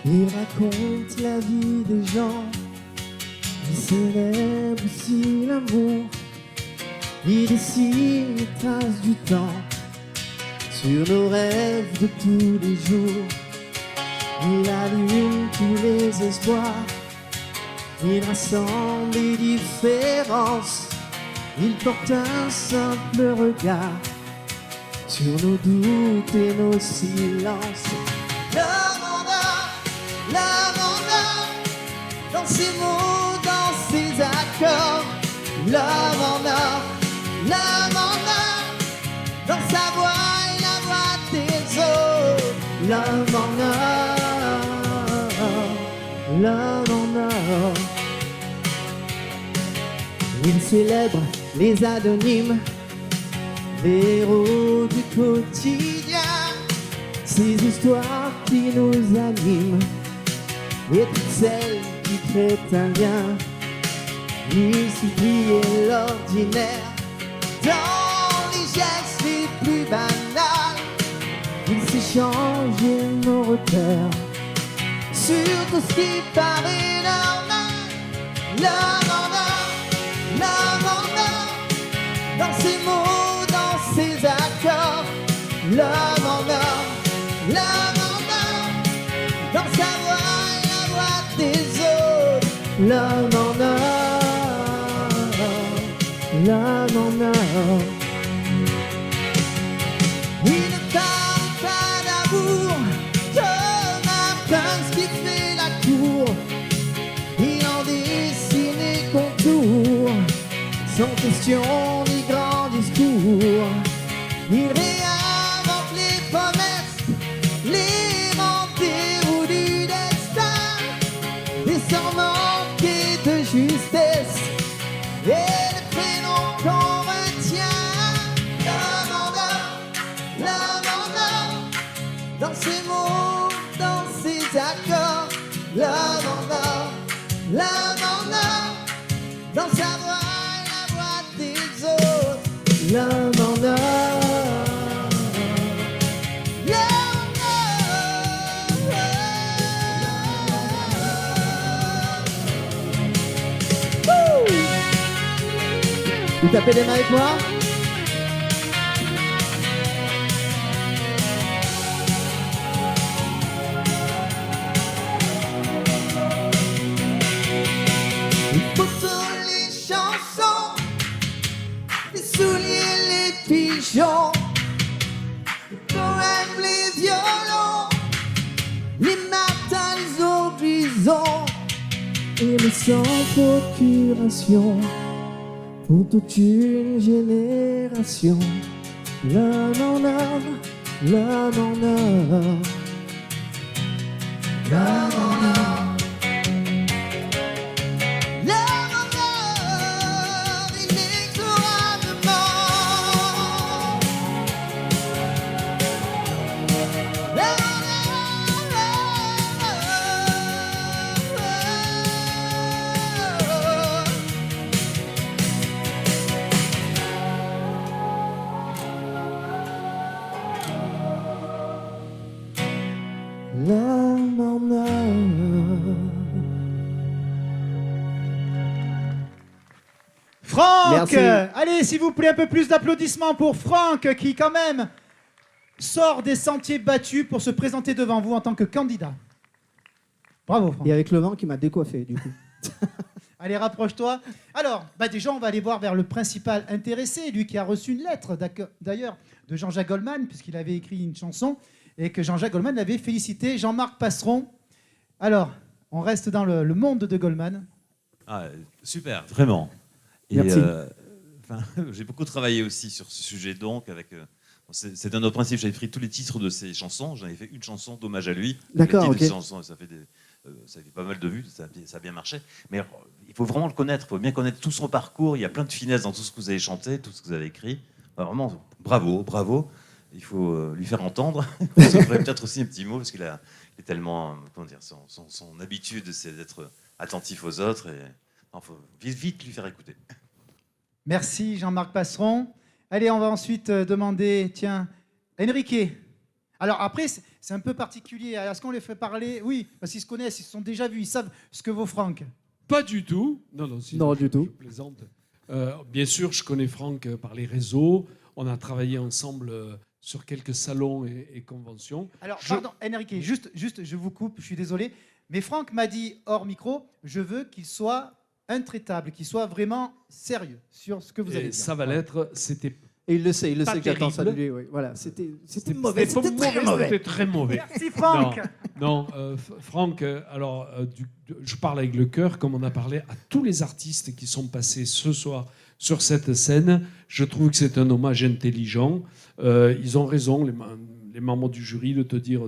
Il raconte la vie des gens, il célèbre aussi l'amour. Il dessine les traces du temps sur nos rêves de tous les jours. Il allume tous les espoirs, il rassemble les différences. Il porte un simple regard sur nos doutes et nos silences. L'homme en or, dans ses mots, dans ses accords. L'homme en or, dans sa voix et la voix des autres. L'homme en or. Il célèbre les anonymes, les héros du quotidien, ces histoires qui nous animent et toutes celles qui créent un lien. Il supplie l'ordinaire dans les gestes les plus banals. Il sait changer nos repères sur tout ce qui paraît normal. L'homme en or, dans ses mots, dans ses accords. L'homme en or, dans sa voix et la voix des autres. L'homme en or. Il ne parle pas d'amour comme un prince qui fait la cour. Il en dessine les contours, sans question ni grand discours. Il réinvente les promesses, les rendez-vous du destin, et sans manquer de justesse, et le prénom qu'on retient. L'homme en or, dans ses mots, dans ses accords. L'homme en or, dans sa voix et la voix des autres. L'homme en or. Vous tapez les mains avec moi? Les photos, les chansons, les souliers, les pigeons, les poèmes, les violons, les matins, les horizons, et les sans procuration. Pour toute une génération. L'homme en or, l'homme en or. L'homme en or. L'homme en or, inexorablement. L'homme en or. Franck, Merci. allez s'il vous plaît un peu plus d'applaudissements pour Franck qui quand même sort des sentiers battus pour se présenter devant vous en tant que candidat. Bravo Franck. Et avec le vent qui m'a décoiffé du coup. Allez, rapproche-toi. Alors, déjà, on va aller voir vers le principal intéressé, lui qui a reçu une lettre d'ailleurs de Jean-Jacques Goldman, puisqu'il avait écrit une chanson et que Jean-Jacques Goldman avait félicité Jean-Marc Passeron. Alors, on reste dans le monde de Goldman. Ah, super, vraiment. Et Merci. j'ai beaucoup travaillé aussi sur ce sujet, donc, avec... c'est un autre principe, j'avais pris tous les titres de ses chansons, j'en avais fait une chanson d'hommage à lui. D'accord, Le titre ok. de ses chansons, ça fait pas mal de vues, ça a bien marché. Mais il faut vraiment le connaître, il faut bien connaître tout son parcours, il y a plein de finesses dans tout ce que vous avez chanté, tout ce que vous avez écrit. Vraiment, bravo. Il faut lui faire entendre. Il faudrait peut-être aussi un petit mot, parce qu'il est tellement... Comment dire, son habitude, c'est d'être attentif aux autres. Et il faut vite lui faire écouter. Merci Jean-Marc Passeron. Allez, on va ensuite demander, tiens, Enrique. Alors après, c'est un peu particulier. Est-ce qu'on les fait parler? Oui, parce qu'ils se connaissent, ils se sont déjà vus, ils savent ce que vaut Franck. Pas du tout. Non, si, Non, du tout. Je plaisante. Bien sûr, je connais Franck par les réseaux. On a travaillé ensemble sur quelques salons et conventions. Alors, pardon, Enrique, juste, je vous coupe, je suis désolé. Mais Franck m'a dit hors micro, je veux qu'il soit intraitable, qu'il soit vraiment sérieux sur ce que vous allez Et dire. ça va l'être. C'était Et il le sait Pas que j'attends ça de terrible. lui. Oui. Voilà, c'était mauvais, c'était C'était très mauvais. C'était très mauvais. Merci Franck. Non, Franck, alors, je parle avec le cœur, comme on a parlé à tous les artistes qui sont passés ce soir sur cette scène. Je trouve que c'est un hommage intelligent. Ils ont raison, les membres du jury, de te dire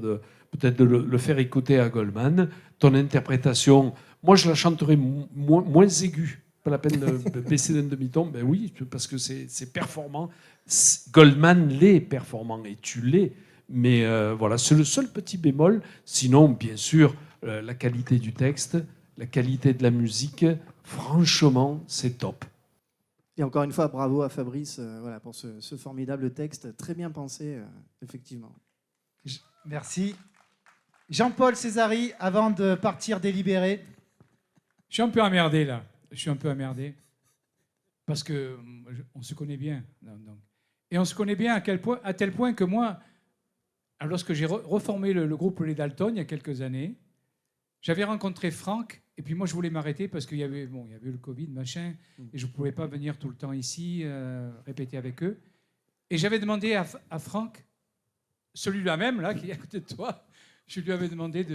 peut-être de le faire écouter à Goldman. Ton interprétation, moi je la chanterai moins aiguë. Pas la peine de baisser d'un demi-ton. Ben oui, parce que c'est performant. Goldman l'est performant et tu l'es. Mais voilà, c'est le seul petit bémol. Sinon, bien sûr, la qualité du texte, la qualité de la musique, franchement, c'est top. Et encore une fois, bravo à Fabrice voilà, pour ce formidable texte, très bien pensé, effectivement. Merci. Jean-Paul Césari, avant de partir délibérer. Je suis un peu emmerdé là. Je suis un peu emmerdé. Parce qu'on se connaît bien. Donc. Et on se connaît bien à tel point que moi, lorsque j'ai reformé le groupe Les Dalton il y a quelques années, j'avais rencontré Franck. Et puis moi, je voulais m'arrêter parce qu'il y avait le Covid, machin. Et je ne pouvais pas venir tout le temps ici, répéter avec eux. Et j'avais demandé à Franck, celui-là même, là, qui est à côté de toi, je lui avais demandé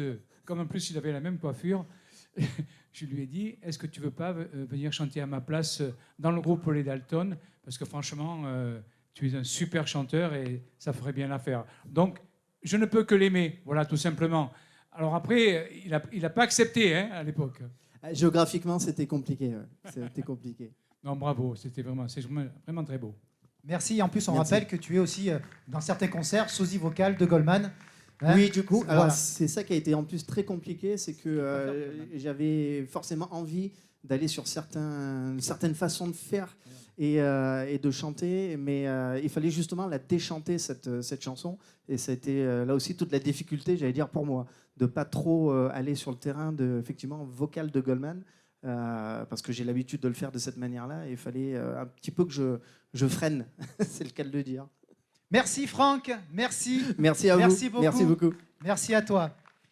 comme en plus il avait la même coiffure, je lui ai dit, est-ce que tu veux pas venir chanter à ma place dans le groupe Les Dalton? Parce que franchement, tu es un super chanteur et ça ferait bien l'affaire. Donc, je ne peux que l'aimer, voilà, tout simplement. Alors après, il n'a pas accepté hein, à l'époque. Géographiquement, c'était compliqué. Ouais. C'était compliqué. Non, bravo, c'est vraiment très beau. Merci. En plus, on Merci. rappelle que tu es aussi, dans certains concerts, sosie vocal de Goldman. Hein? Oui, du coup, alors Voilà. c'est ça qui a été en plus très compliqué, c'est que j'avais forcément envie d'aller sur certaines façons de faire et de chanter, mais il fallait justement la déchanter, cette chanson, et ça a été là aussi toute la difficulté, j'allais dire, pour moi, de pas trop aller sur le terrain effectivement vocal de Goldman, parce que j'ai l'habitude de le faire de cette manière-là, et il fallait un petit peu que je freine, c'est le cas de le dire. Merci Franck. Merci. Merci à vous. Merci beaucoup. Merci beaucoup. Merci à toi.